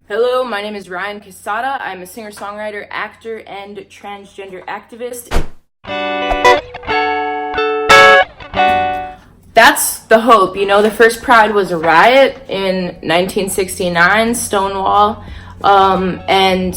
Hello, my name is Ryan Cassata. I'm a singer-songwriter, actor, and transgender activist. That's the hope. You know, the first Pride was a riot in 1969, Stonewall, and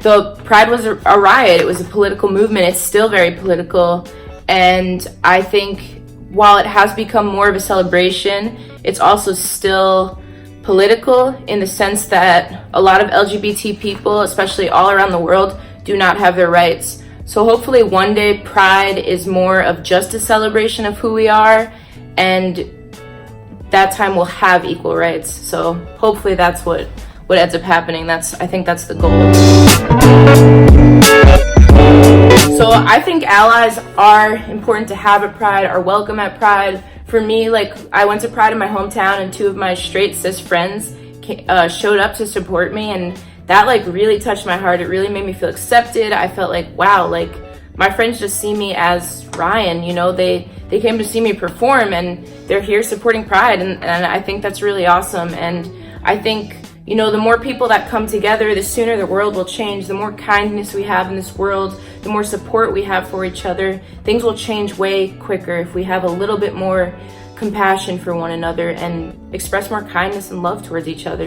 the Pride was a riot. It was a political movement. It's still very political, and I think while it has become more of a celebration, it's also still political in the sense that a lot of LGBT people, especially all around the world, do not have their rights. So hopefully one day Pride is more of just a celebration of who we are, and that time we'll have equal rights. So hopefully that's what ends up happening. I think that's the goal. So I think allies are important to have at Pride, are welcome at Pride. For me, like, I went to Pride in my hometown and 2 of my straight cis friends showed up to support me, and that like really touched my heart. It really made me feel accepted. I felt like, wow, like my friends just see me as Ryan, you know, they came to see me perform and they're here supporting Pride, and I think that's really awesome. And I think, you know, the more people that come together, the sooner the world will change. The more kindness we have in this world, the more support we have for each other, things will change way quicker if we have a little bit more compassion for one another and express more kindness and love towards each other.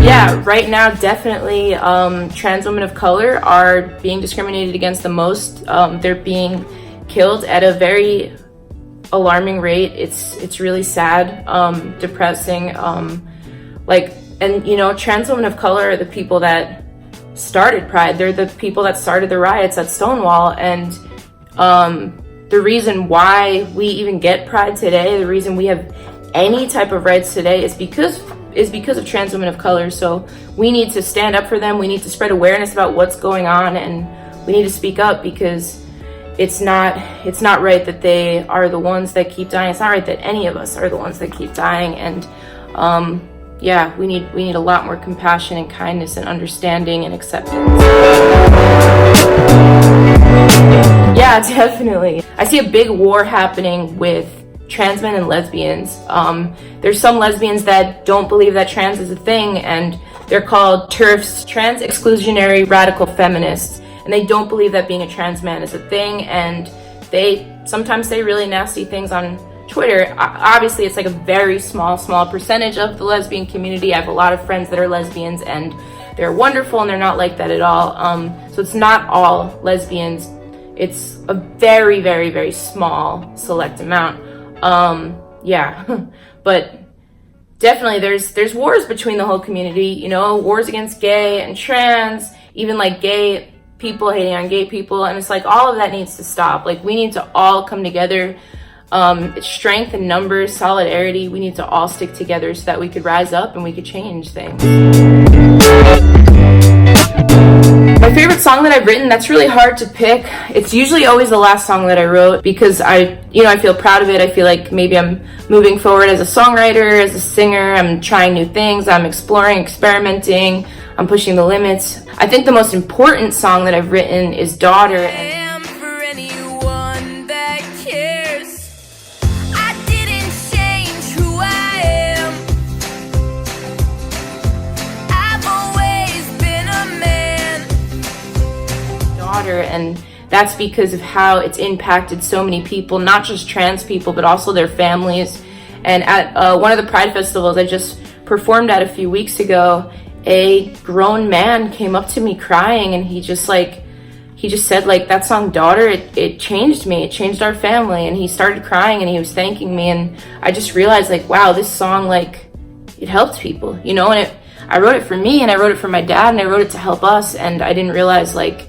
Yeah, right now, definitely, trans women of color are being discriminated against the most. They're being killed at a very alarming rate. It's really sad, depressing, and you know, trans women of color are the people that started Pride. They're the people that started the riots at Stonewall, and the reason why we even get Pride today, the reason we have any type of rights today is because of trans women of color. So we need to stand up for them. We need to spread awareness about what's going on, and we need to speak up, because it's not right that they are the ones that keep dying. It's not right that any of us are the ones that keep dying. And yeah, we need a lot more compassion and kindness and understanding and acceptance. Yeah, definitely. I see a big war happening with trans men and lesbians. There's some lesbians that don't believe that trans is a thing, and they're called TERFs, trans exclusionary radical feminists. And they don't believe that being a trans man is a thing, and they sometimes say really nasty things on Twitter. Obviously, it's like a very small percentage of the lesbian community. I have a lot of friends that are lesbians, and they're wonderful, and they're not like that at all. So it's not all lesbians. It's a very, very, very small select amount. Yeah, but definitely there's wars between the whole community, you know, wars against gay and trans, even like gay people hating on gay people, and it's like all of that needs to stop. Like, we need to all come together. Strength in numbers, solidarity, we need to all stick together so that we could rise up and we could change things. My favorite song that I've written, that's really hard to pick. It's usually always the last song that I wrote, because I feel proud of it. I feel like maybe I'm moving forward as a songwriter, as a singer. I'm trying new things. I'm exploring, experimenting. I'm pushing the limits. I think the most important song that I've written is Daughter. And that's because of how it's impacted so many people, not just trans people, but also their families. And at one of the Pride festivals I just performed at a few weeks ago, a grown man came up to me crying, and he just said, like, that song Daughter, it changed me, it changed our family. And he started crying and he was thanking me, and I just realized, like, wow, this song, like, it helped people, you know. And I wrote it for me, and I wrote it for my dad, and I wrote it to help us, and I didn't realize, like,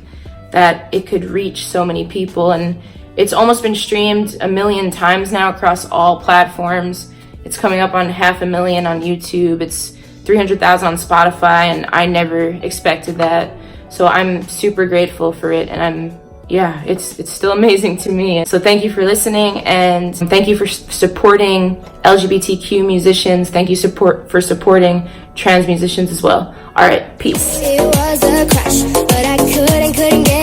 that it could reach so many people. And it's almost been streamed 1 million times now across all platforms. It's coming up on 500,000 on YouTube. It's 300,000 on Spotify, and I never expected that. So I'm super grateful for it, and it's still amazing to me. So thank you for listening, and thank you for supporting LGBTQ musicians. Thank you for supporting trans musicians as well. All right, peace. It was a crash, but I couldn't get